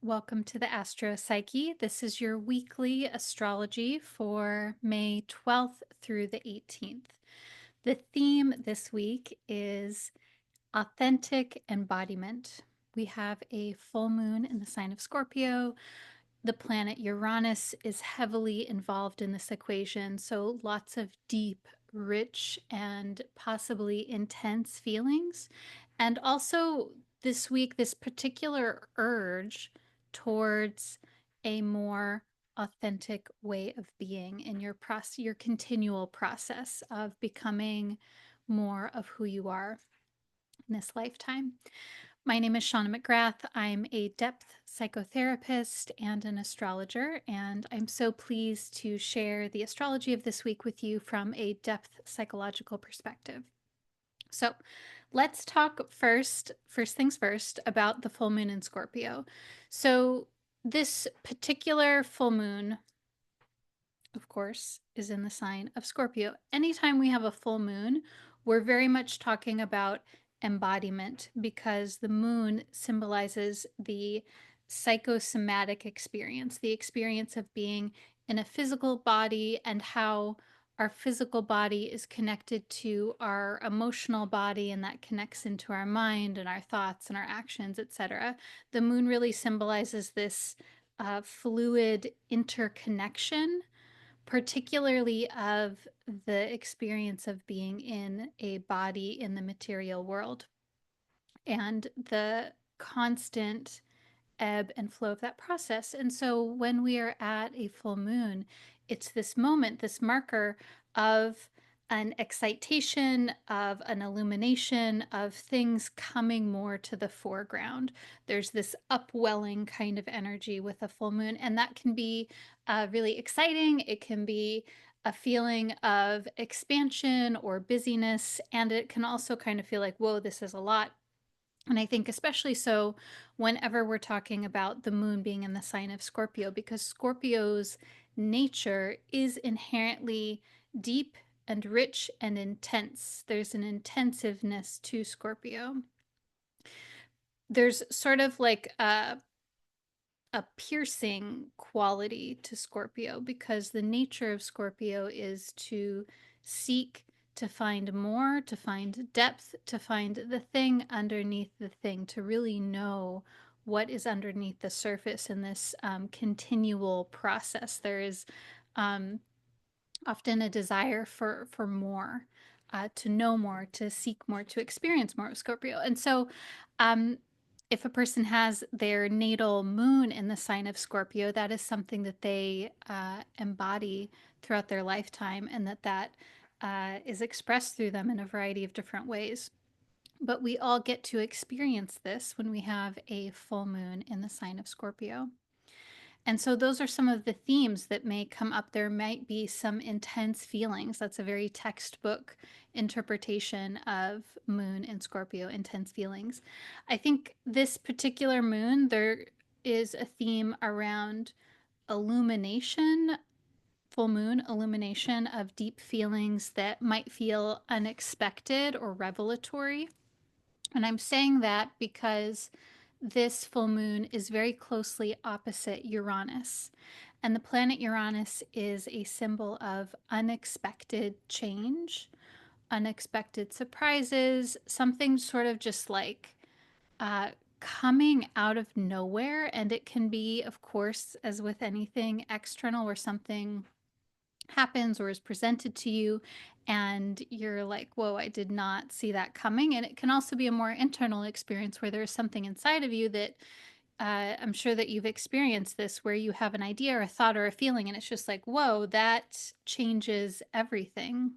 Welcome to the Astro Psyche. This is your weekly astrology for May 12th through the 18th. The theme this week is authentic embodiment. We have a full moon in the sign of Scorpio. The planet Uranus is heavily involved in this equation, so lots of deep, rich, and possibly intense feelings. And also this week, this particular urge towards a more authentic way of being in your continual process of becoming more of who you are in this lifetime. My name is Shauna McGrath. I'm a depth psychotherapist and an astrologer, and I'm so pleased to share the astrology of this week with you from a depth psychological perspective. So let's talk first things first, about the full moon in Scorpio. So this particular full moon, of course, is in the sign of Scorpio. Anytime we have a full moon, we're very much talking about embodiment because the moon symbolizes the psychosomatic experience, the experience of being in a physical body and how our physical body is connected to our emotional body, and that connects into our mind and our thoughts and our actions, etc. The moon really symbolizes this fluid interconnection, particularly of the experience of being in a body in the material world and the constant ebb and flow of that process. And so when we are at a full moon, it's this moment, this marker of an excitation, of an illumination, of things coming more to the foreground. There's this upwelling kind of energy with a full moon, and that can be really exciting. It can be a feeling of expansion or busyness, and it can also kind of feel like, whoa, this is a lot. And I think especially so whenever we're talking about the moon being in the sign of Scorpio, because Scorpio's nature is inherently deep and rich and intense. There's an intensiveness to Scorpio. There's sort of like a piercing quality to Scorpio because the nature of Scorpio is to seek, to find more, to find depth, to find the thing underneath the thing, to really know what is underneath the surface in this continual process. There is often a desire for more, to know more, to seek more, to experience more of Scorpio. And so if a person has their natal moon in the sign of Scorpio, that is something that they embody throughout their lifetime, and that is expressed through them in a variety of different ways. But we all get to experience this when we have a full moon in the sign of Scorpio. And so those are some of the themes that may come up. There might be some intense feelings. That's a very textbook interpretation of moon in Scorpio, intense feelings. I think this particular moon, there is a theme around illumination, full moon illumination of deep feelings that might feel unexpected or revelatory. And I'm saying that because this full moon is very closely opposite Uranus. And the planet Uranus is a symbol of unexpected change, unexpected surprises, something sort of just like uh, coming out of nowhere. And it can be, of course, as with anything external, where something happens or is presented to you and you're like, whoa, I did not see that coming. And it can also be a more internal experience where there's something inside of you that I'm sure that you've experienced this, where you have an idea or a thought or a feeling and it's just like, whoa, that changes everything.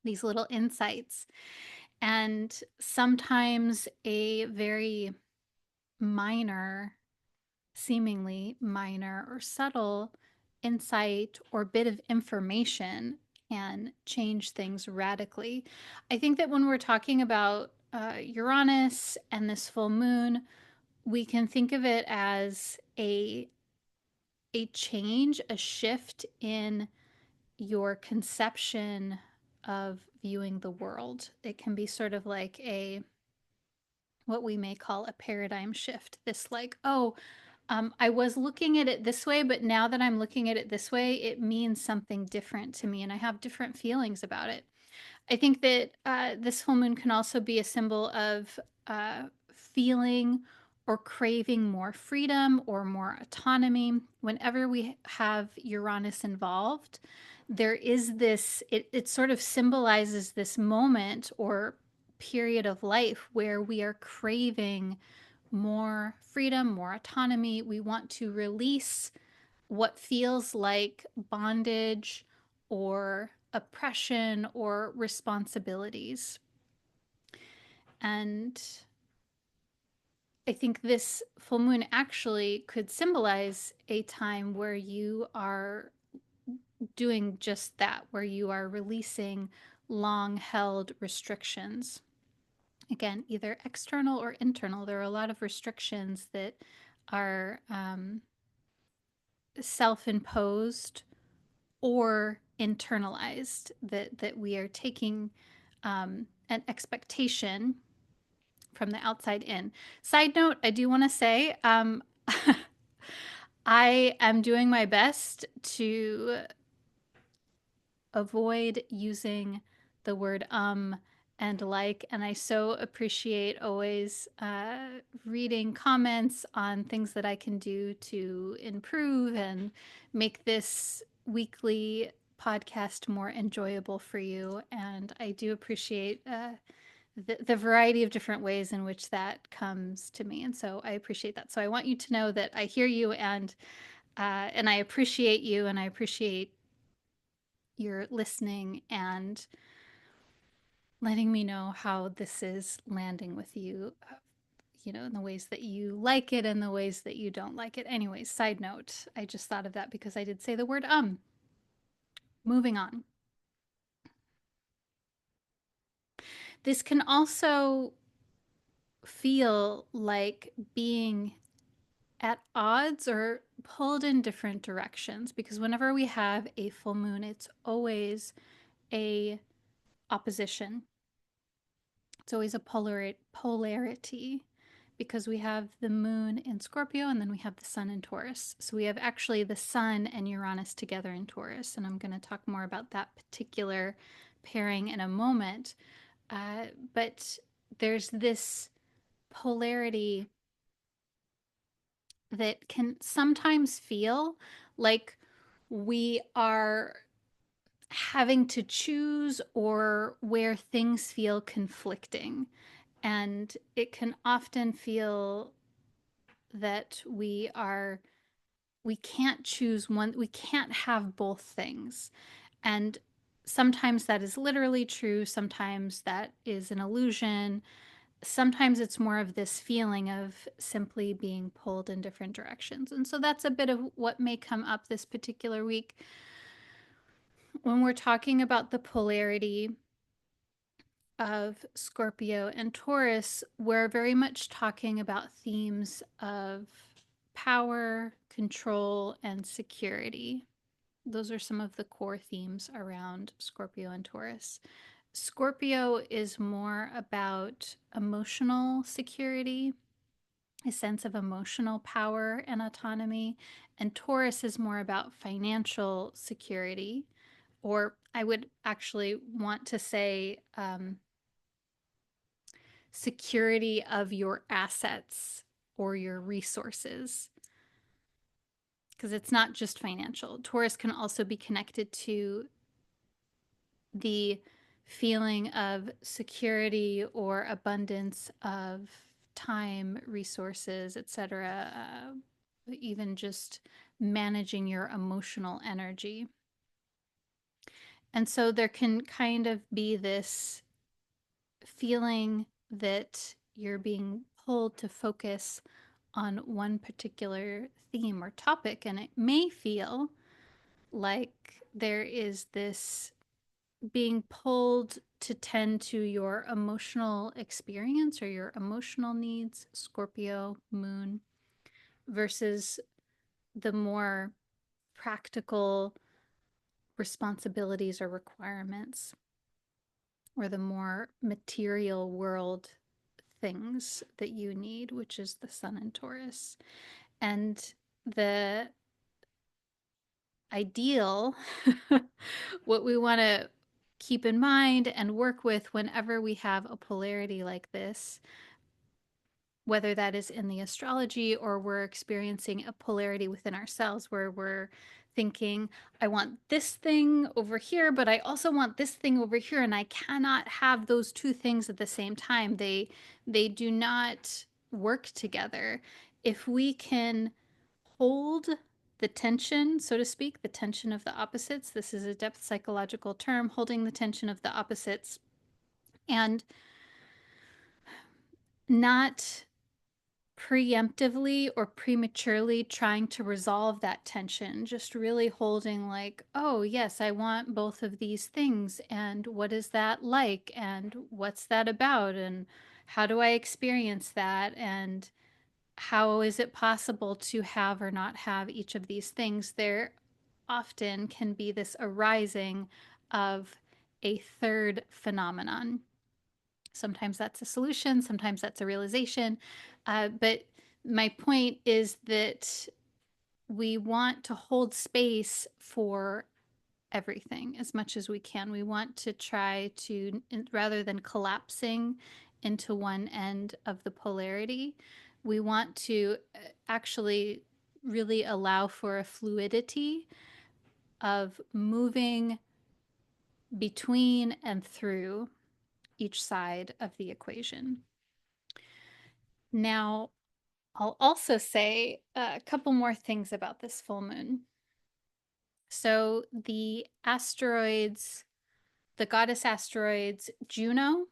These little insights. And sometimes a very minor, seemingly minor or subtle insight or bit of information can change things radically. I think that when we're talking about Uranus and this full moon, we can think of it as a change, a shift in your conception of viewing the world. It can be sort of like a what we may call a paradigm shift. This like, oh, I was looking at it this way, but now that I'm looking at it this way, it means something different to me, and I have different feelings about it. I think that this full moon can also be a symbol of feeling or craving more freedom or more autonomy. Whenever we have Uranus involved, there is this, it sort of symbolizes this moment or period of life where we are craving more freedom, more autonomy. We want to release what feels like bondage or oppression or responsibilities. And I think this full moon actually could symbolize a time where you are doing just that, where you are releasing long held restrictions. Again, either external or internal. There are a lot of restrictions that are self imposed or internalized, that we are taking an expectation from the outside in. Side note, I do want to say I am doing my best to avoid using the word and like, and I so appreciate always reading comments on things that I can do to improve and make this weekly podcast more enjoyable for you. And I do appreciate the variety of different ways in which that comes to me, and so I appreciate that. So I want you to know that I hear you, and I appreciate you, and I appreciate your listening and letting me know how this is landing with you, in the ways that you like it and the ways that you don't like it. Anyways, side note, I just thought of that because I did say the word. Moving on. This can also feel like being at odds or pulled in different directions, because whenever we have a full moon, it's always a opposition. It's always a polarity, because we have the moon in Scorpio and then we have the sun in Taurus. So we have actually the sun and Uranus together in Taurus. And I'm going to talk more about that particular pairing in a moment. But there's this polarity that can sometimes feel like we are having to choose, or where things feel conflicting. And it can often feel that we can't choose one, we can't have both things. And sometimes that is literally true, sometimes that is an illusion. Sometimes it's more of this feeling of simply being pulled in different directions. And so that's a bit of what may come up this particular week. When we're talking about the polarity of Scorpio and Taurus, we're very much talking about themes of power, control, and security. Those are some of the core themes around Scorpio and Taurus. Scorpio is more about emotional security, a sense of emotional power and autonomy, and Taurus is more about financial security, or I would actually want to say security of your assets or your resources, because it's not just financial. Taurus can also be connected to the feeling of security or abundance of time, resources, etc., even just managing your emotional energy. And so there can kind of be this feeling that you're being pulled to focus on one particular theme or topic, and it may feel like there is this being pulled to tend to your emotional experience or your emotional needs, Scorpio moon, versus the more practical responsibilities or requirements, or the more material world things that you need, which is the sun in Taurus. And the ideal, what we want to keep in mind and work with whenever we have a polarity like this, whether that is in the astrology or we're experiencing a polarity within ourselves where we're thinking, I want this thing over here, but I also want this thing over here, and I cannot have those two things at the same time. They do not work together. If we can hold the tension, so to speak, the tension of the opposites, this is a depth psychological term, holding the tension of the opposites, and not preemptively or prematurely trying to resolve that tension, just really holding like, oh, yes, I want both of these things. And what is that like? And what's that about? And how do I experience that? And how is it possible to have or not have each of these things? There often can be this arising of a third phenomenon. Sometimes that's a solution, sometimes that's a realization. But my point is that we want to hold space for everything as much as we can. We want to try to, rather than collapsing into one end of the polarity, we want to actually really allow for a fluidity of moving between and through each side of the equation. Now, I'll also say a couple more things about this full moon. So, the asteroids, the goddess asteroids Juno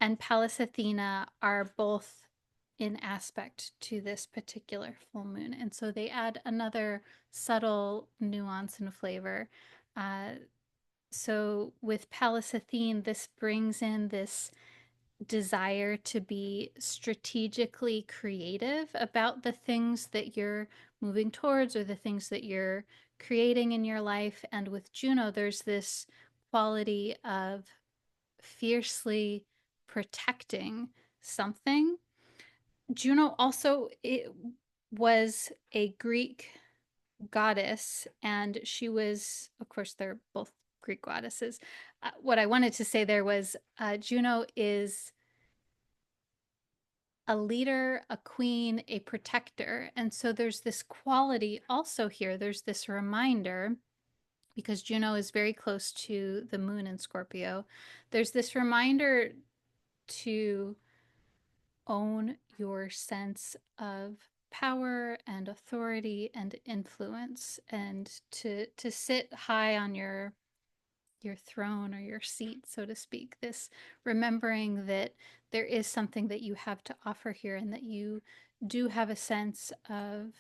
and Pallas Athena are both in aspect to this particular full moon. And so they add another subtle nuance and flavor. So, with Pallas Athene, this brings in this desire to be strategically creative about the things that you're moving towards or the things that you're creating in your life. And with Juno, there's this quality of fiercely protecting something. Juno also was a Greek goddess, and she was, of course, they're both Greek goddesses. What I wanted to say there was Juno is a leader, a queen, a protector. And so there's this quality also here. There's this reminder, because Juno is very close to the moon in Scorpio. There's this reminder to own your sense of power and authority and influence, and to sit high on your throne or your seat, so to speak. This remembering that there is something that you have to offer here, and that you do have a sense of,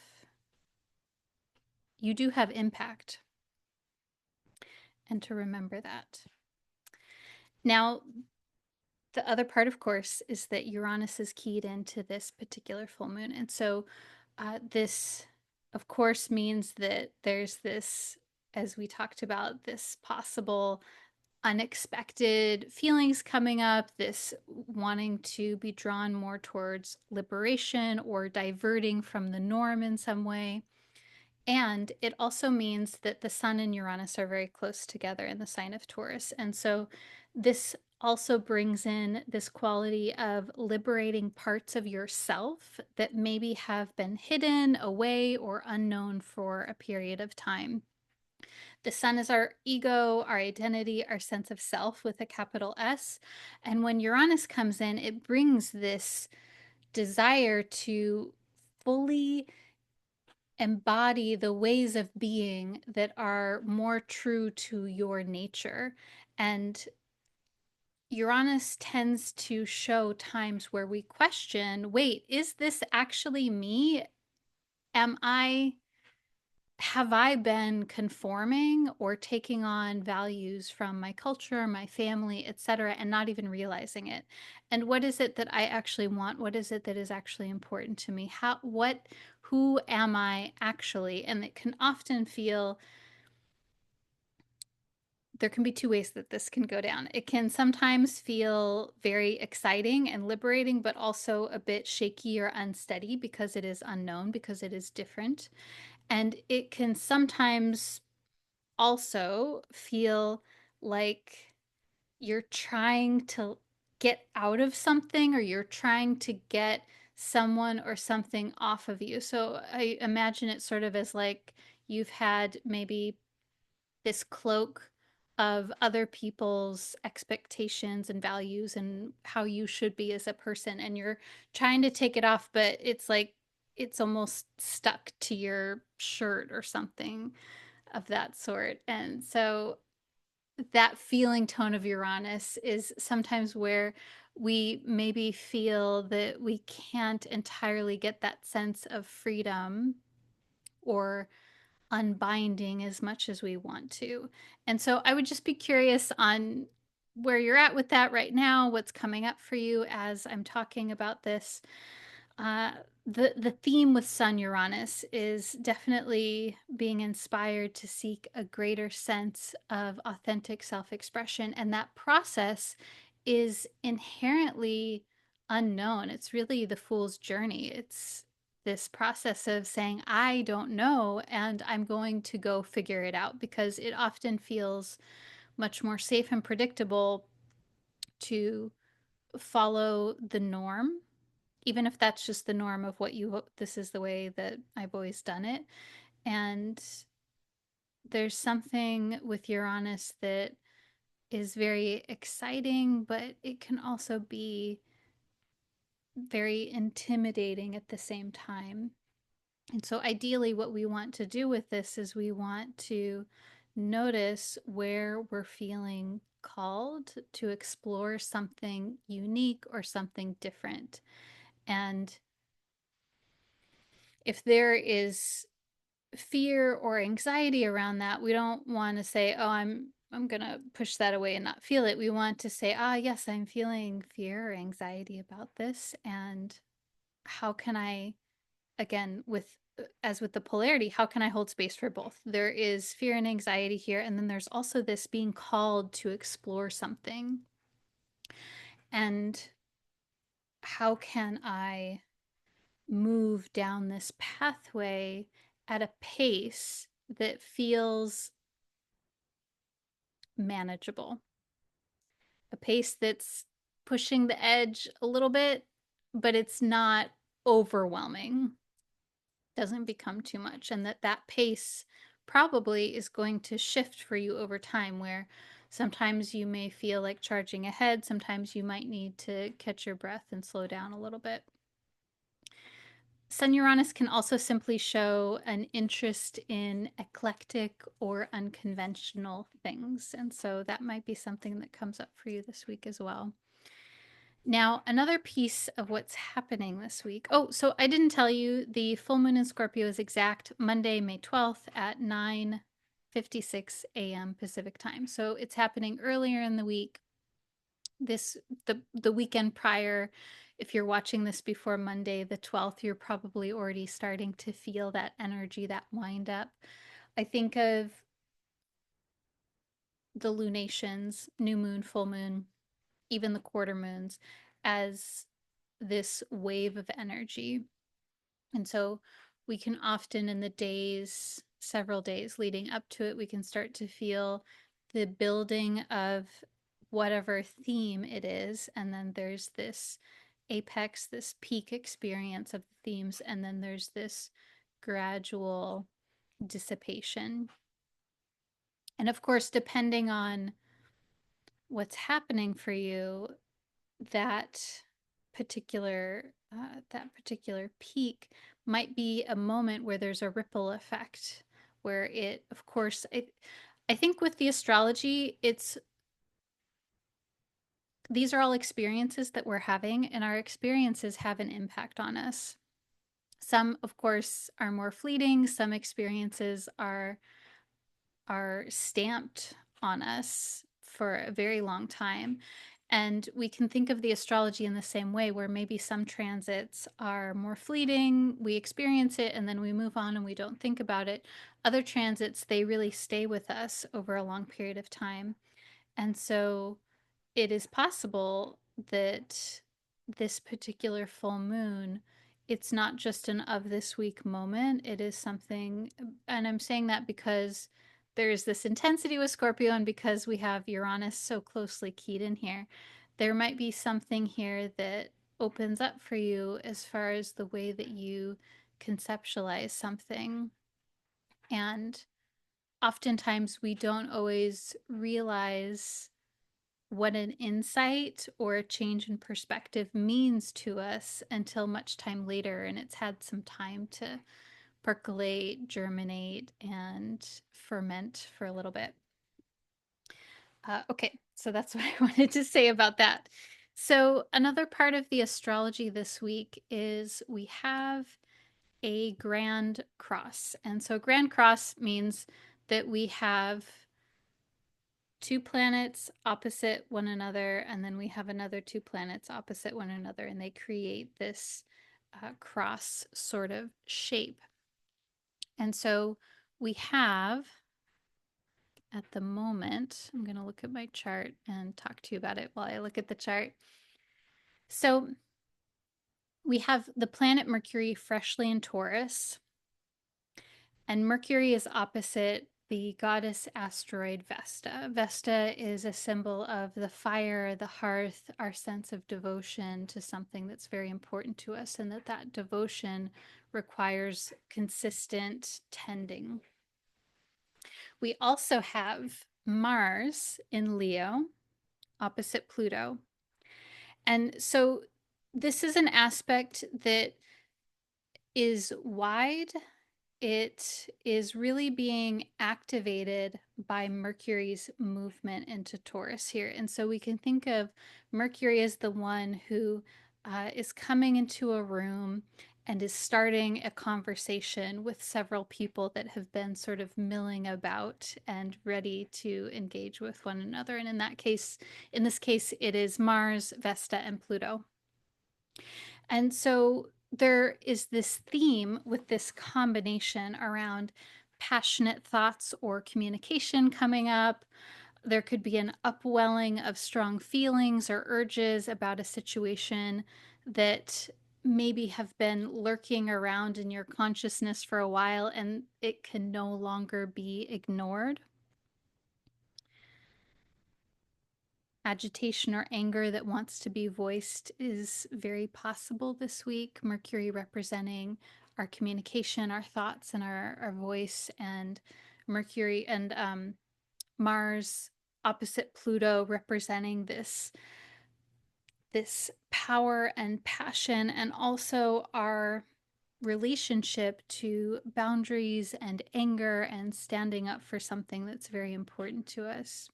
you do have impact, and to remember that. Now, the other part, of course, is that Uranus is keyed into this particular full moon. And so this, of course, means that there's this, as we talked about, this possible unexpected feelings coming up, this wanting to be drawn more towards liberation or diverting from the norm in some way. And it also means that the Sun and Uranus are very close together in the sign of Taurus. And so this also brings in this quality of liberating parts of yourself that maybe have been hidden away or unknown for a period of time. The Sun is our ego, our identity, our sense of self with a capital S. And when Uranus comes in, it brings this desire to fully embody the ways of being that are more true to your nature. And Uranus tends to show times where we question, wait, is this actually me? Am I Have I been conforming or taking on values from my culture, my family, etc., and not even realizing it? And what is it that I actually want? What is it that is actually important to me? Who am I actually? And it can often feel there can be two ways that this can go down. It can sometimes feel very exciting and liberating, but also a bit shaky or unsteady because it is unknown, because it is different. And it can sometimes also feel like you're trying to get out of something, or you're trying to get someone or something off of you. So I imagine it sort of as like you've had maybe this cloak of other people's expectations and values and how you should be as a person, and you're trying to take it off, but it's like it's almost stuck to your shirt or something of that sort. And so that feeling tone of Uranus is sometimes where we maybe feel that we can't entirely get that sense of freedom or unbinding as much as we want to. And so I would just be curious on where you're at with that right now, what's coming up for you as I'm talking about this. Uh, the theme with Sun Uranus is definitely being inspired to seek a greater sense of authentic self-expression, and that process is inherently unknown. It's really the fool's journey. It's this process of saying, I don't know, and I'm going to go figure it out, because it often feels much more safe and predictable to follow the norm, even if that's just the norm of what you, this is the way that I've always done it. And there's something with Uranus that is very exciting, but it can also be very intimidating at the same time. And so ideally what we want to do with this is we want to notice where we're feeling called to explore something unique or something different. And if there is fear or anxiety around that, we don't want to say, oh, I'm going to push that away and not feel it. We want to say, ah, yes, I'm feeling fear or anxiety about this, and how can I, again, with as with the polarity, how can I hold space for both? There is fear and anxiety here, and then there's also this being called to explore something. And how can I move down this pathway at a pace that feels manageable, a pace that's pushing the edge a little bit, but it's not overwhelming, doesn't become too much, and that pace probably is going to shift for you over time, where sometimes you may feel like charging ahead, sometimes you might need to catch your breath and slow down a little bit. Sun Uranus can also simply show an interest in eclectic or unconventional things, and so that might be something that comes up for you this week as well. Now, another piece of what's happening this week. Oh, so I didn't tell you, the full moon in Scorpio is exact Monday, May 12th at 9:56 a.m. Pacific time. So it's happening earlier in the week. The weekend prior, if you're watching this before Monday the 12th, you're probably already starting to feel that energy, that wind up. I think of the lunations, new moon, full moon, even the quarter moons, as this wave of energy. And so we can often, in the days, several days leading up to it, we can start to feel the building of whatever theme it is. And then there's this apex, this peak experience of the themes. And then there's this gradual dissipation. And of course, depending on what's happening for you, that particular peak might be a moment where there's a ripple effect, where it, of course, I think with the astrology, it's, these are all experiences that we're having, and our experiences have an impact on us. Some, of course, are more fleeting. Some experiences are stamped on us for a very long time. And we can think of the astrology in the same way, where maybe some transits are more fleeting, we experience it, and then we move on and we don't think about it. other transits, they really stay with us over a long period of time. And so it is possible that this particular full moon, it's not just an of this week moment. It is something, and I'm saying that because there's this intensity with Scorpio, and because we have Uranus so closely keyed in here, there might be something here that opens up for you as far as the way that you conceptualize something. And oftentimes we don't always realize what an insight or a change in perspective means to us until much time later, and it's had some time to percolate, germinate, and ferment for a little bit. Okay, so that's what I wanted to say about that. So, another part of the astrology this week is we have a grand cross. And so, grand cross means that we have two planets opposite one another, and then we have another two planets opposite one another, and they create this cross sort of shape. And so we have, at the moment, I'm going to look at my chart and talk to you about it while I look at the chart. So we have the planet Mercury freshly in Taurus, and Mercury is opposite the goddess asteroid Vesta. Vesta is a symbol of the fire, the hearth, our sense of devotion to something that's very important to us, and that devotion requires consistent tending. We also have Mars in Leo, opposite Pluto. And so this is an aspect that is wide. It is really being activated by Mercury's movement into Taurus here. And so we can think of Mercury as the one who is coming into a room and is starting a conversation with several people that have been sort of milling about and ready to engage with one another. And in this case, it is Mars, Vesta, and Pluto. And so there is this theme with this combination around passionate thoughts or communication coming up. There could be an upwelling of strong feelings or urges about a situation that maybe have been lurking around in your consciousness for a while, and it can no longer be ignored. Agitation or anger that wants to be voiced is very possible this week. Mercury representing our communication, our thoughts, and our voice, and Mercury and Mars opposite Pluto representing this power and passion, and also our relationship to boundaries and anger and standing up for something that's very important to us.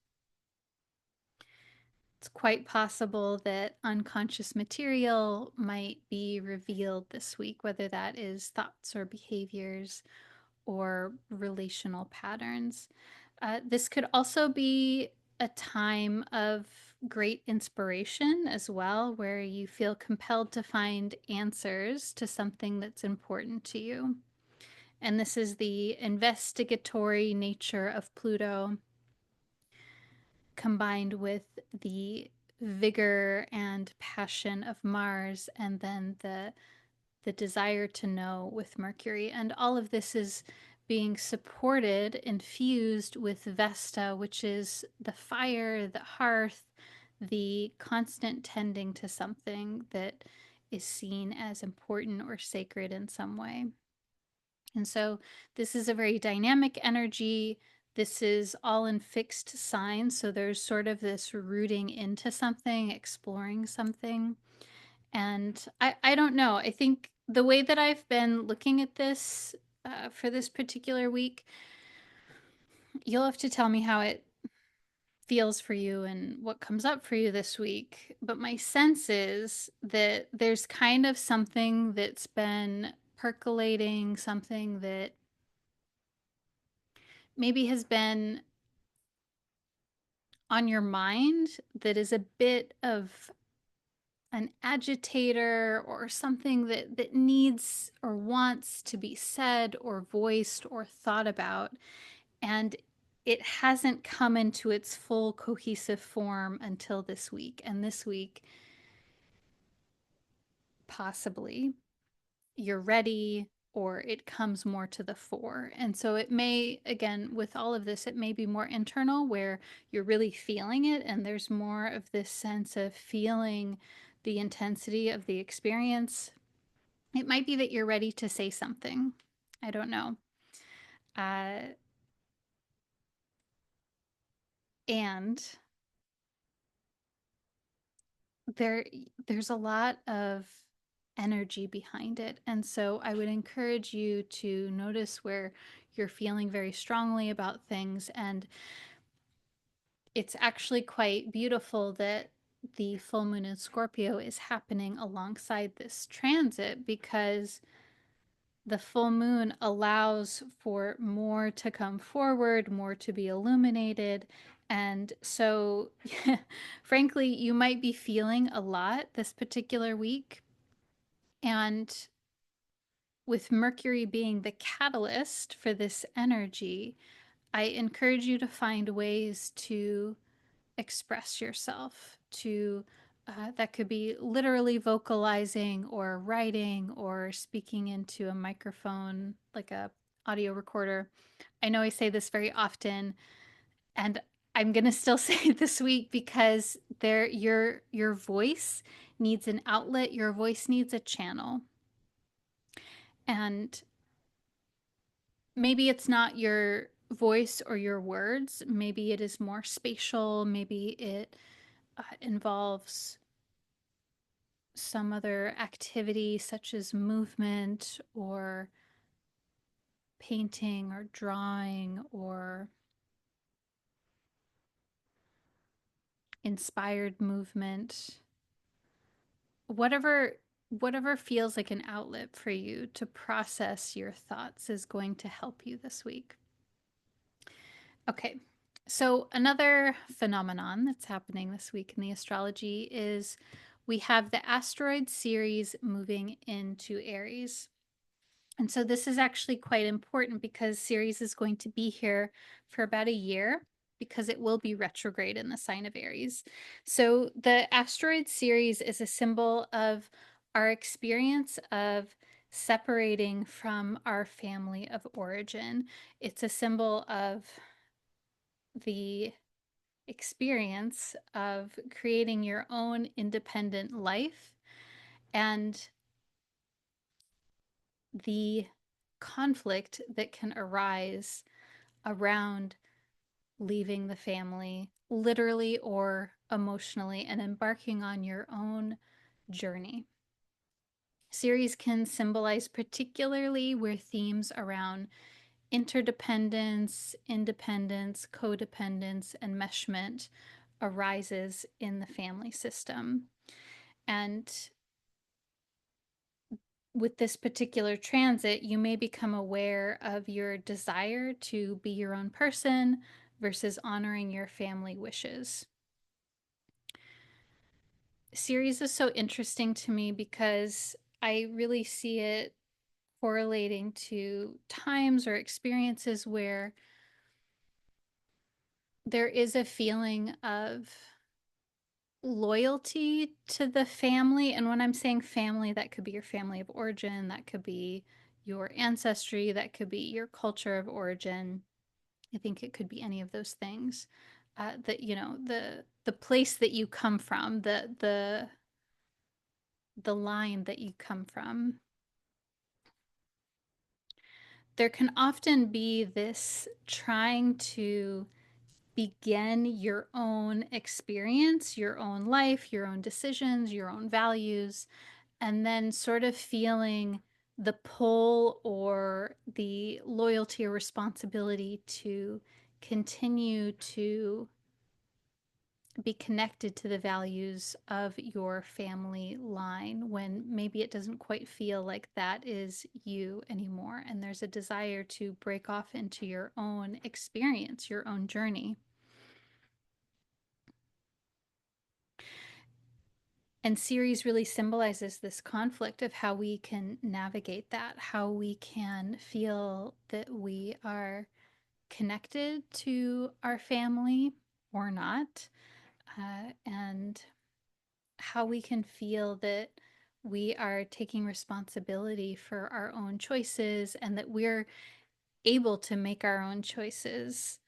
It's quite possible that unconscious material might be revealed this week, whether that is thoughts or behaviors or relational patterns. This could also be a time of great inspiration as well, where you feel compelled to find answers to something that's important to you. And this is the investigatory nature of Pluto combined with the vigor and passion of Mars, and then the desire to know with Mercury. And all of this is being supported, infused with Vesta, which is the fire, the hearth, the constant tending to something that is seen as important or sacred in some way. And so this is a very dynamic energy. This is all in fixed signs. So there's sort of this rooting into something, exploring something. And I don't know. I think the way that I've been looking at this for this particular week, you'll have to tell me how it feels for you and what comes up for you this week. But my sense is that there's kind of something that's been percolating, something that maybe has been on your mind that is a bit of an agitator or something that needs or wants to be said or voiced or thought about. And it hasn't come into its full cohesive form until this week. And this week, possibly, you're ready or it comes more to the fore. And so it may, again, with all of this, it may be more internal where you're really feeling it and there's more of this sense of feeling the intensity of the experience. It might be that you're ready to say something. I don't know. Uh, and there there's a lot of energy behind it. And so I would encourage you to notice where you're feeling very strongly about things. And it's actually quite beautiful that the full moon in Scorpio is happening alongside this transit, because the full moon allows for more to come forward, more to be illuminated. And so, frankly, you might be feeling a lot this particular week. And with Mercury being the catalyst for this energy, I encourage you to find ways to express yourself, to that could be literally vocalizing or writing or speaking into a microphone like a audio recorder. I know I say this very often, and I'm going to still say it this week, because your voice needs an outlet, your voice needs a channel. And maybe it's not your voice or your words, maybe it is more spatial, maybe it involves some other activity such as movement or painting or drawing or inspired movement. Whatever feels like an outlet for you to process your thoughts is going to help you this week. Okay. So another phenomenon that's happening this week in the astrology is we have the asteroid series moving into Aries. And so this is actually quite important because Ceres is going to be here for about a year, because it will be retrograde in the sign of Aries. So the asteroid series is a symbol of our experience of separating from our family of origin. It's a symbol of the experience of creating your own independent life and the conflict that can arise around leaving the family, literally or emotionally, and embarking on your own journey. Series can symbolize particularly where themes around interdependence, independence, codependence, and meshment arises in the family system. And with this particular transit, you may become aware of your desire to be your own person versus honoring your family wishes. Series is so interesting to me because I really see it correlating to times or experiences where there is a feeling of loyalty to the family. And when I'm saying family, that could be your family of origin, that could be your ancestry, that could be your culture of origin. I think it could be any of those things. That, you know, the place that you come from, the line that you come from. There can often be this trying to begin your own experience, your own life, your own decisions, your own values, and then sort of feeling the pull or the loyalty or responsibility to continue to be connected to the values of your family line when maybe it doesn't quite feel like that is you anymore. And there's a desire to break off into your own experience, your own journey. And Ceres really symbolizes this conflict of how we can navigate that, how we can feel that we are connected to our family or not, and how we can feel that we are taking responsibility for our own choices and that we're able to make our own choices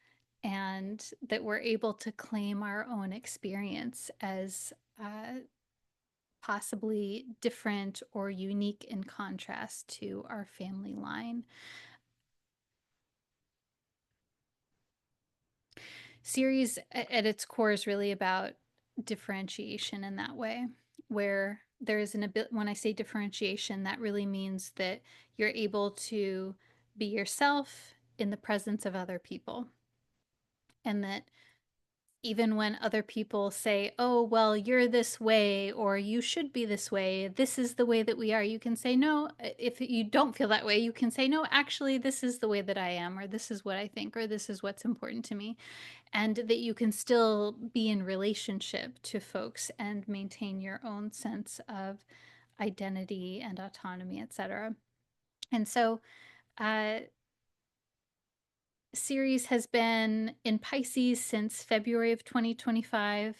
and that we're able to claim our own experience as possibly different or unique in contrast to our family line. Ceres at its core is really about differentiation in that way, where there is an ability. When I say differentiation, that really means that you're able to be yourself in the presence of other people, and that even when other people say, oh, well, you're this way, or you should be this way, this is the way that we are, you can say, no. If you don't feel that way, you can say, no, actually, this is the way that I am, or this is what I think, or this is what's important to me. And that you can still be in relationship to folks and maintain your own sense of identity and autonomy, etc. And so, uh, Ceres has been in Pisces since February of 2025.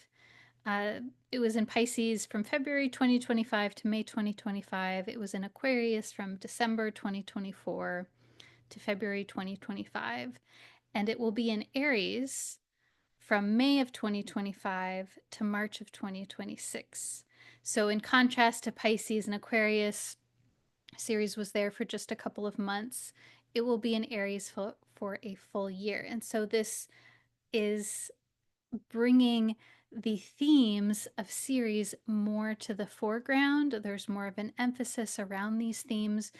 Uh, it was in Pisces from February 2025 to May 2025. It was in Aquarius from December 2024 to February 2025. And it will be in Aries from May of 2025 to March of 2026. So, in contrast to Pisces and Aquarius, Ceres was there for just a couple of months. It will be in Aries for a full year. And so, this is bringing the themes of Ceres more to the foreground. There's more of an emphasis around these themes.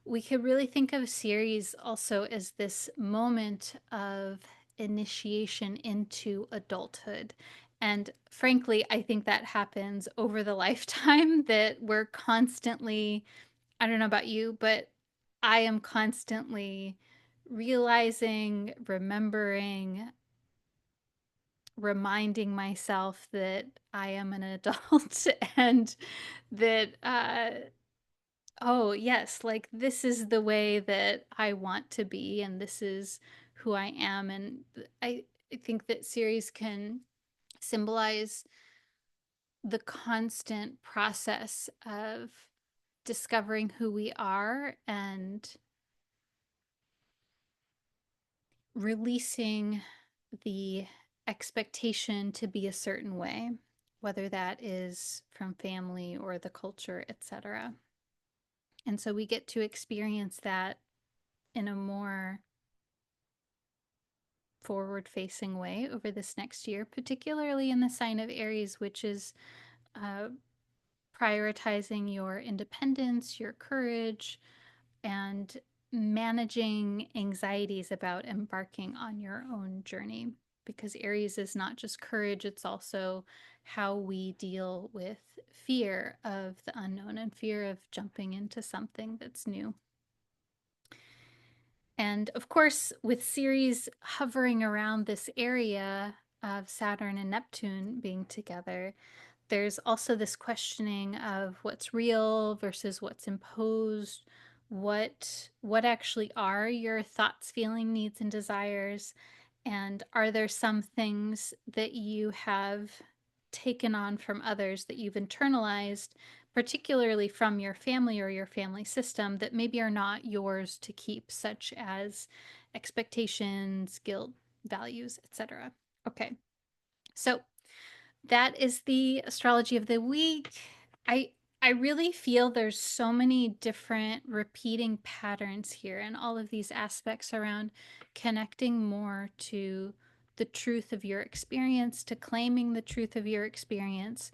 We could really think of Ceres also as this moment of initiation into adulthood. And frankly, I think that happens over the lifetime, that we're constantly, I don't know about you, but I am constantly realizing, remembering, reminding myself that I am an adult and that, oh, yes, like this is the way that I want to be and this is who I am. And I think that Ceres can symbolize the constant process of discovering who we are and releasing the expectation to be a certain way, whether that is from family or the culture, etc. And so we get to experience that in a more forward facing way over this next year, particularly in the sign of Aries, which is uh, prioritizing your independence, your courage, and managing anxieties about embarking on your own journey. Because Aries is not just courage, it's also how we deal with fear of the unknown and fear of jumping into something that's new. And of course, with Ceres hovering around this area of Saturn and Neptune being together, there's also this questioning of what's real versus what's imposed. What actually are your thoughts, feeling, needs, and desires? And are there some things that you have taken on from others that you've internalized, particularly from your family or your family system, that maybe are not yours to keep, such as expectations, guilt, values, etc.? Okay, so that is the astrology of the week. I I really feel there's so many different repeating patterns here, and all of these aspects around connecting more to the truth of your experience, to claiming the truth of your experience,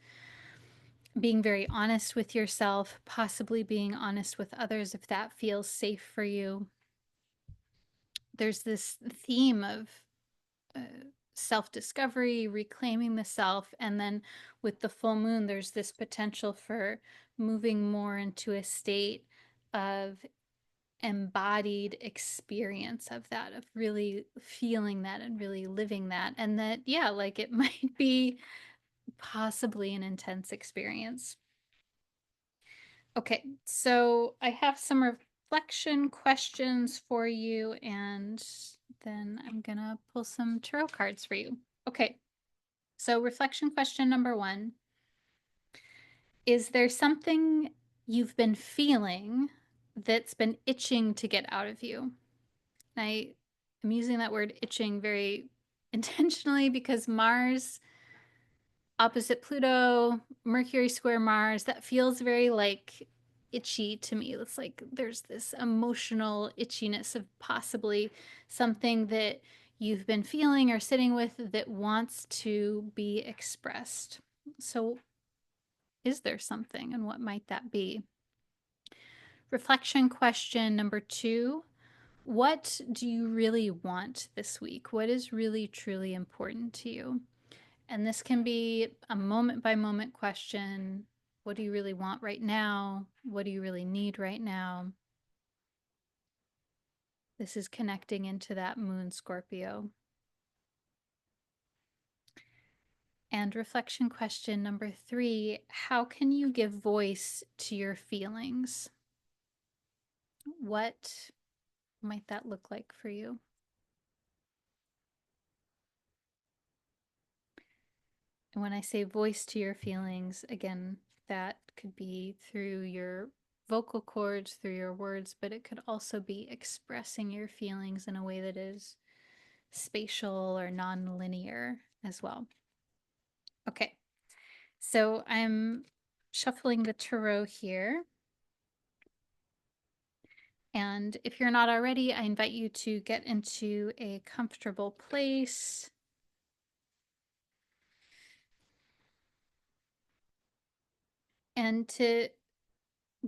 being very honest with yourself, possibly being honest with others if that feels safe for you. There's this theme of uh, self discovery, reclaiming the self. And then with the full moon, there's this potential for moving more into a state of embodied experience of that, of really feeling that and really living that. And that, yeah, like it might be possibly an intense experience. Okay, so I have some reflection questions for you, and then I'm gonna pull some tarot cards for you. Okay, so reflection question number one. Is there something you've been feeling that's been itching to get out of you? I am using that word itching very intentionally because Mars opposite Pluto, Mercury square Mars, that feels very like itchy to me. It's like there's this emotional itchiness of possibly something that you've been feeling or sitting with that wants to be expressed. So, is there something, and what might that be? Reflection question number two. What do you really want this week? What is really, truly important to you? And this can be a moment by moment question. What do you really want right now? What do you really need right now? This is connecting into that moon Scorpio. And reflection question number three. How can you give voice to your feelings? What might that look like for you? And when I say voice to your feelings, again, that could be through your vocal cords, through your words, but it could also be expressing your feelings in a way that is spatial or non-linear as well. Okay, so I'm shuffling the tarot here. And if you're not already, I invite you to get into a comfortable place and to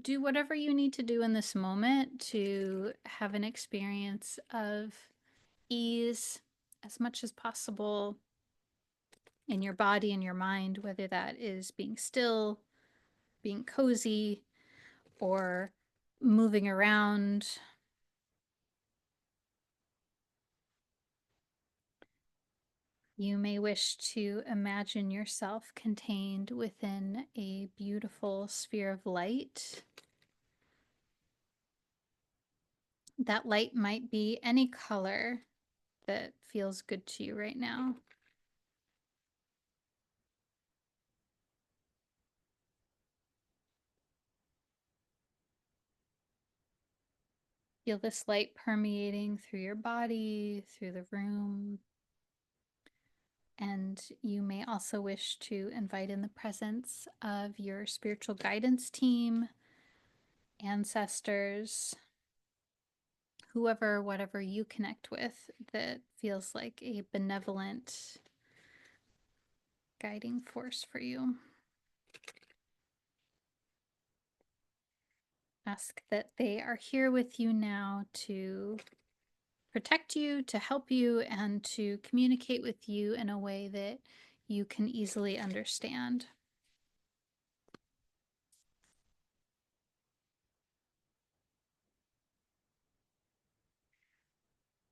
do whatever you need to do in this moment to have an experience of ease as much as possible in your body and your mind, whether that is being still, being cozy, or moving around. You may wish to imagine yourself contained within a beautiful sphere of light. That light might be any color that feels good to you right now. Feel this light permeating through your body, through the room. And you may also wish to invite in the presence of your spiritual guidance team, ancestors, whoever, whatever you connect with that feels like a benevolent guiding force for you. Ask that they are here with you now to protect you, to help you, and to communicate with you in a way that you can easily understand.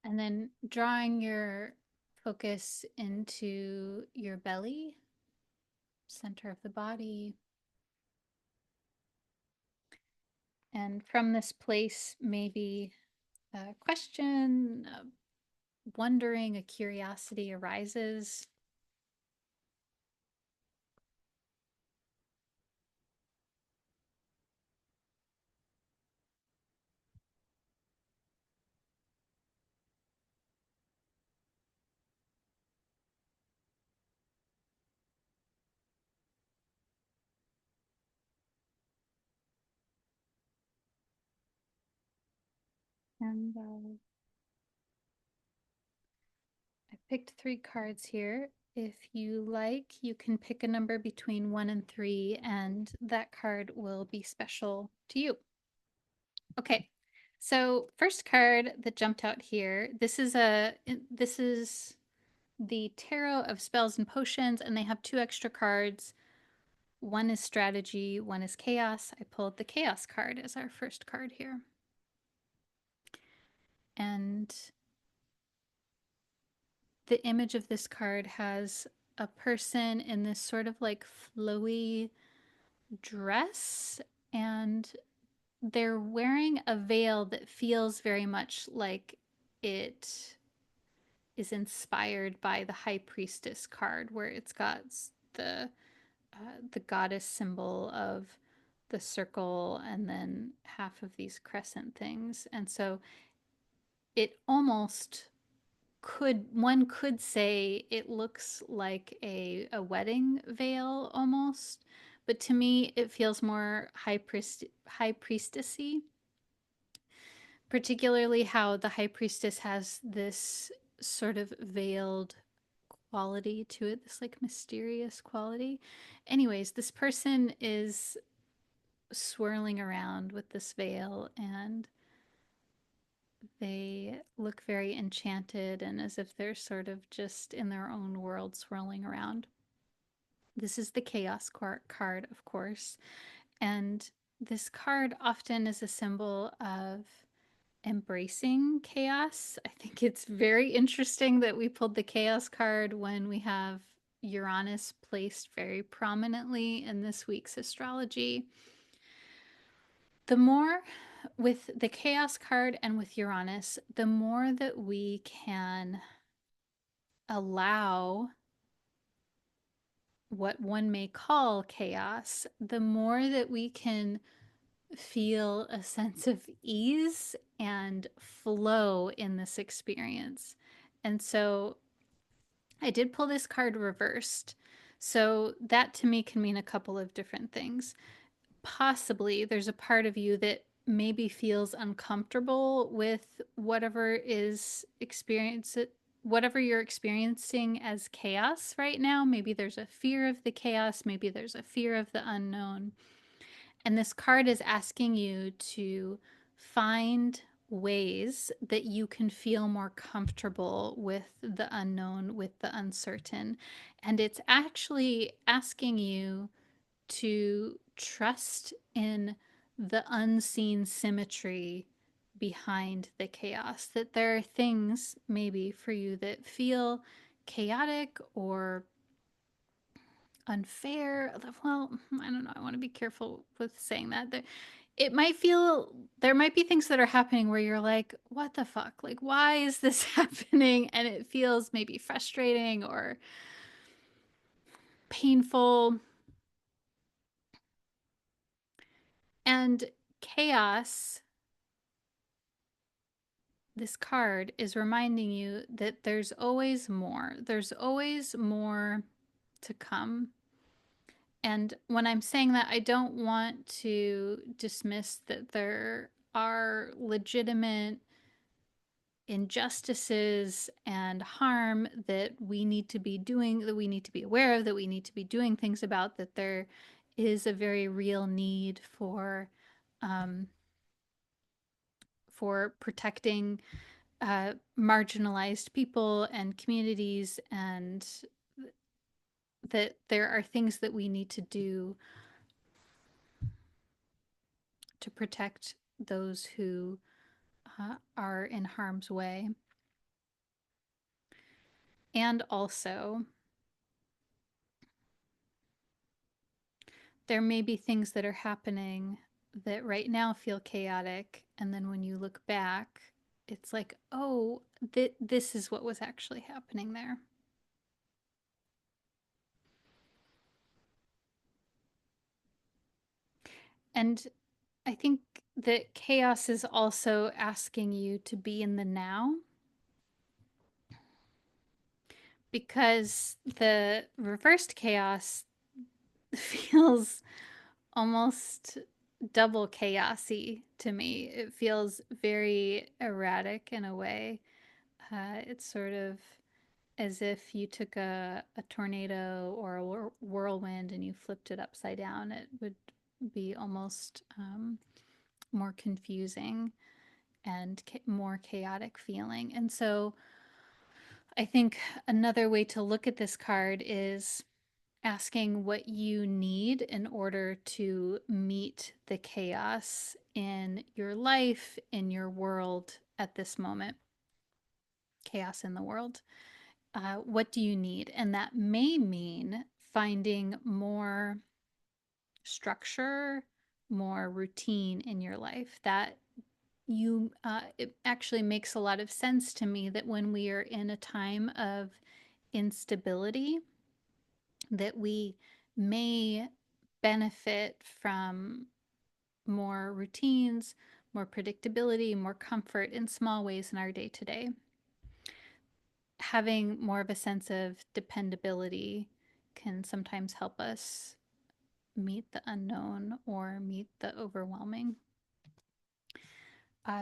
And then drawing your focus into your belly, center of the body. And from this place, maybe a question, a wondering, a curiosity arises. And I picked three cards here. If you like, you can pick a number between 1 and 3, and that card will be special to you. Okay, so first card that jumped out here. This is the Tarot of Spells and Potions, and they have two extra cards. One is strategy, one is chaos. I pulled the chaos card as our first card here. And the image of this card has a person in this sort of like flowy dress, and they're wearing a veil that feels very much like it is inspired by the High Priestess card, where it's got the the goddess symbol of the circle and then half of these crescent things. And so it almost one could say it looks like a wedding veil almost, but to me it feels more high priestessy, particularly how the high priestess has this sort of veiled quality to it, this like mysterious quality. Anyways, this person is swirling around with this veil, and they look very enchanted and as if they're sort of just in their own world swirling around. This is the chaos card, of course, and this card often is a symbol of embracing chaos. I think it's very interesting that we pulled the chaos card when we have Uranus placed very prominently in this week's astrology. The more with the chaos card and with Uranus, the more that we can allow what one may call chaos, the more that we can feel a sense of ease and flow in this experience. And so I did pull this card reversed. So that to me can mean a couple of different things. Possibly there's a part of you that maybe feels uncomfortable with whatever you're experiencing as chaos right now. Maybe there's a fear of the chaos, maybe there's a fear of the unknown. And this card is asking you to find ways that you can feel more comfortable with the unknown, with the uncertain. And it's actually asking you to trust in the unseen symmetry behind the chaos, that there are things maybe for you that feel chaotic or unfair. Well, I don't know. I want to be careful with saying that. It might feel, there might be things that are happening where you're like, what the fuck? Like, why is this happening? And it feels maybe frustrating or painful. And chaos, this card is reminding you that there's always more. There's always more to come. And when I'm saying that, I don't want to dismiss that there are legitimate injustices and harm that we need to be doing, that we need to be aware of, that we need to be doing things about, that there is a very real need um, for protecting marginalized people and communities, and that there are things that we need to do to protect those who are in harm's way. And also, there may be things that are happening that right now feel chaotic. And then when you look back, it's like, oh, this is what was actually happening there. And I think that chaos is also asking you to be in the now, because the reversed chaos feels almost double chaosy to me. It feels very erratic in a way. It's sort of as if you took a tornado or a whirlwind and you flipped it upside down. It would be almost more confusing and more chaotic feeling. And so I think another way to look at this card is asking what you need in order to meet the chaos in your life, in your world at this moment. Chaos in the world. what do you need? And that may mean finding more structure, more routine in your life. That it actually makes a lot of sense to me that when we are in a time of instability, that we may benefit from more routines, more predictability, more comfort in small ways in our day to day. Having more of a sense of dependability can sometimes help us meet the unknown or meet the overwhelming.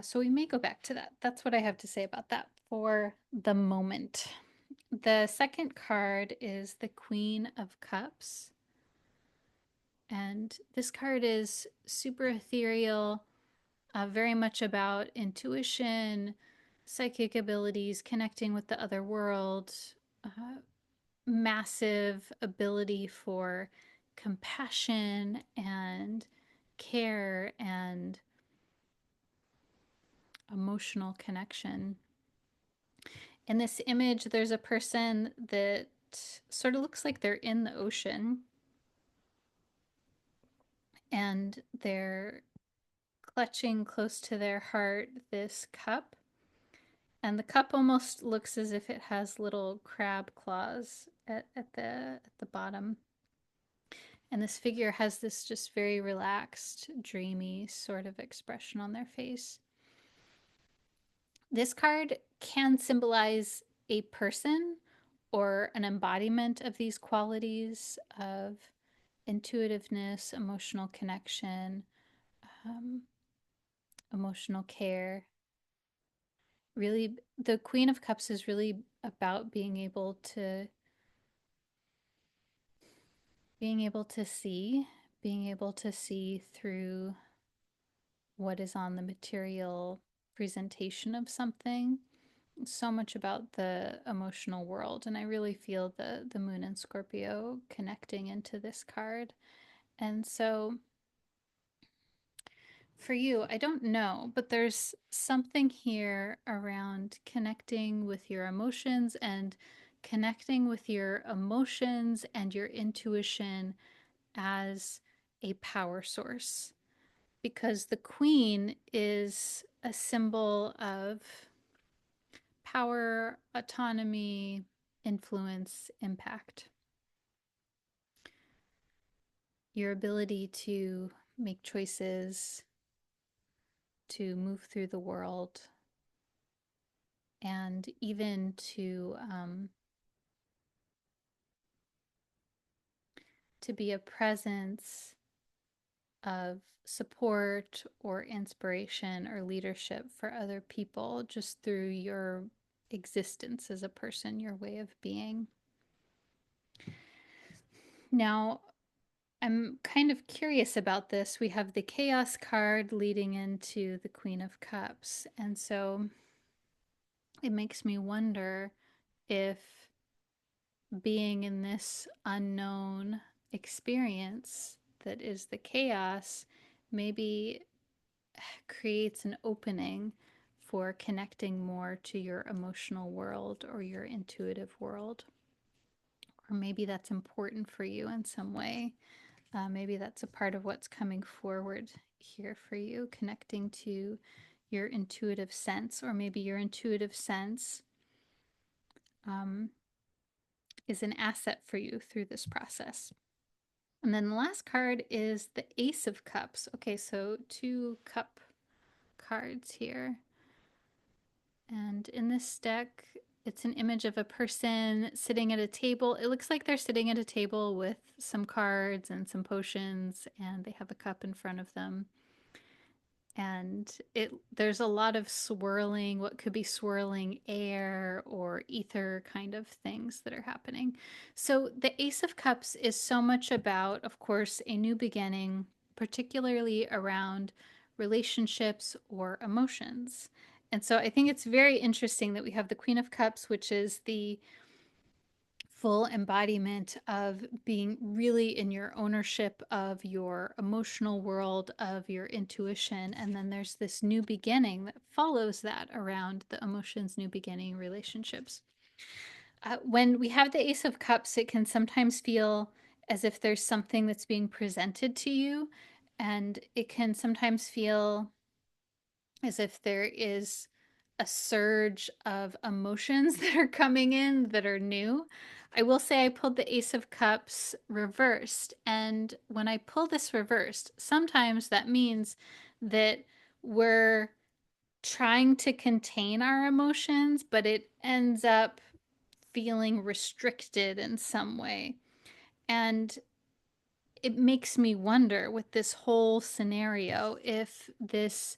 So we may go back to that. That's what I have to say about that for the moment. The second card is the Queen of Cups. And this card is super ethereal, very much about intuition, psychic abilities, connecting with the other world, massive ability for compassion and care and emotional connection. In this image, there's a person that sort of looks like they're in the ocean and they're clutching close to their heart this cup. And the cup almost looks as if it has little crab claws at the bottom. And this figure has this just very relaxed, dreamy sort of expression on their face. This card can symbolize a person or an embodiment of these qualities of intuitiveness, emotional connection, um, emotional care. Really, the Queen of Cups is really about being able to see, being able to see through what is on the material presentation of something. So much about the emotional world, and I really feel the moon and Scorpio connecting into this card. And so for you, I don't know, but there's something here around connecting with your emotions and connecting with your emotions and your intuition as a power source, because the queen is a symbol of power, autonomy, influence, impact. Your ability to make choices, to move through the world, and even to be a presence of support or inspiration or leadership for other people just through your existence as a person, your way of being. Now, I'm kind of curious about this. We have the Chaos card leading into the Queen of Cups. And so it makes me wonder if being in this unknown experience that is the chaos maybe creates an opening for connecting more to your emotional world or your intuitive world. Or maybe that's important for you in some way. Maybe that's a part of what's coming forward here for you, connecting to your intuitive sense, or maybe your intuitive sense is an asset for you through this process. And then the last card is the Ace of Cups. Okay, so 2 cup cards here. And in this deck, it's an image of a person sitting at a table. It looks like they're sitting at a table with some cards and some potions, and they have a cup in front of them. And there's a lot of swirling, what could be swirling air or ether kind of things that are happening. So the Ace of Cups is so much about, of course, a new beginning, particularly around relationships or emotions. And so I think it's very interesting that we have the Queen of Cups, which is the full embodiment of being really in your ownership of your emotional world, of your intuition. And then there's this new beginning that follows that around the emotions, new beginning, relationships. When we have the Ace of Cups, it can sometimes feel as if there's something that's being presented to you, and it can sometimes feel as if there is a surge of emotions that are coming in that are new. I will say I pulled the Ace of Cups reversed, and when I pull this reversed, sometimes that means that we're trying to contain our emotions, but it ends up feeling restricted in some way. And it makes me wonder with this whole scenario if this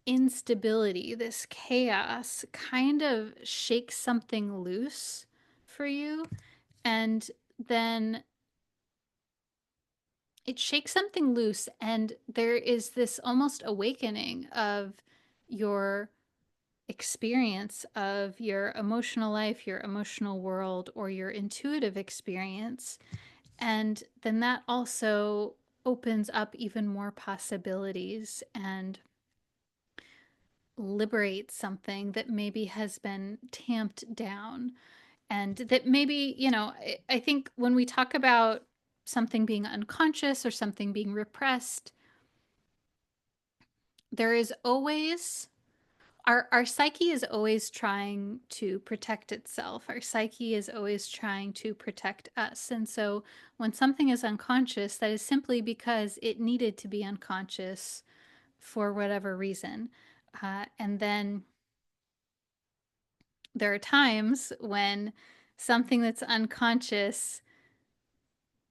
instability, this chaos kind of shakes something loose for you. And then it shakes something loose, and there is this almost awakening of your experience of your emotional life, your emotional world, or your intuitive experience. And then that also opens up even more possibilities and liberates something that maybe has been tamped down. And that maybe, I think when we talk about something being unconscious or something being repressed, there is always our psyche is always trying to protect itself. Our psyche is always trying to protect us. And so when something is unconscious, that is simply because it needed to be unconscious for whatever reason. And then there are times when something that's unconscious,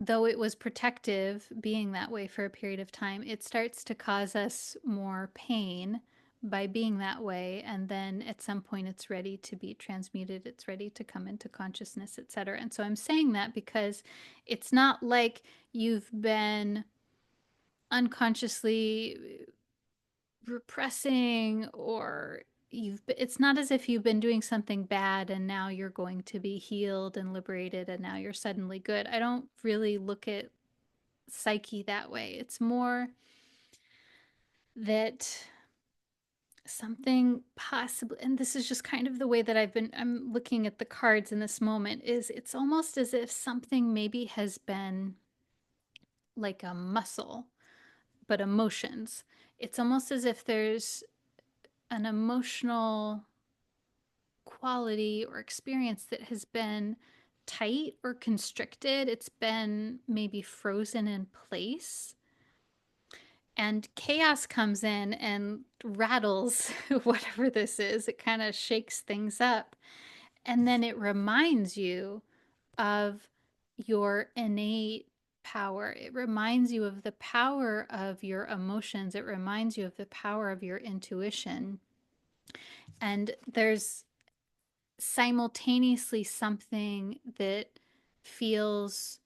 though it was protective being that way for a period of time, it starts to cause us more pain by being that way. And then at some point, it's ready to be transmuted, it's ready to come into consciousness, etc. And so I'm saying that because it's not like you've been unconsciously repressing, or it's not as if you've been doing something bad and now you're going to be healed and liberated and now you're suddenly good. I don't really look at psyche that way. It's more that something possible, and this is just kind of the way that I'm looking at the cards in this moment, is it's almost as if something maybe has been like a muscle, but emotions. It's almost as if there's an emotional quality or experience that has been tight or constricted. It's been maybe frozen in place. And chaos comes in and rattles whatever this is. It kind of shakes things up. And then it reminds you of your innate power. It reminds you of the power of your emotions. It reminds you of the power of your intuition. And there's simultaneously something that feels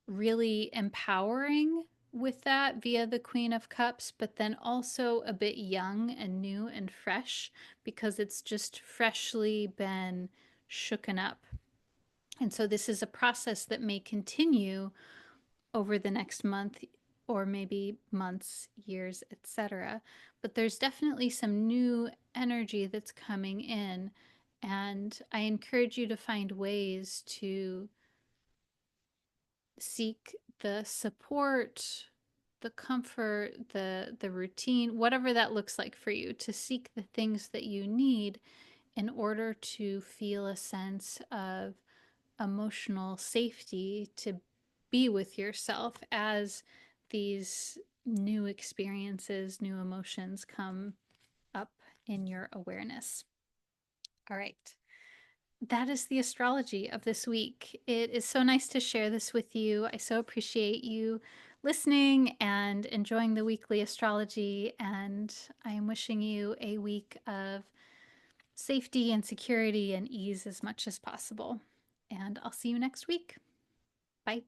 really empowering with that via the Queen of Cups, but then also a bit young and new and fresh because it's just freshly been shooken up. And so this is a process that may continue over the next month or maybe months, years, etc. But there's definitely some new energy that's coming in. And I encourage you to find ways to seek the support, the comfort, the routine, whatever that looks like for you, to seek the things that you need in order to feel a sense of emotional safety to be with yourself as these new experiences, new emotions come up in your awareness. All right. That is the astrology of this week. It is so nice to share this with you. I so appreciate you listening and enjoying the weekly astrology. And I am wishing you a week of safety and security and ease as much as possible. And I'll see you next week. Bye.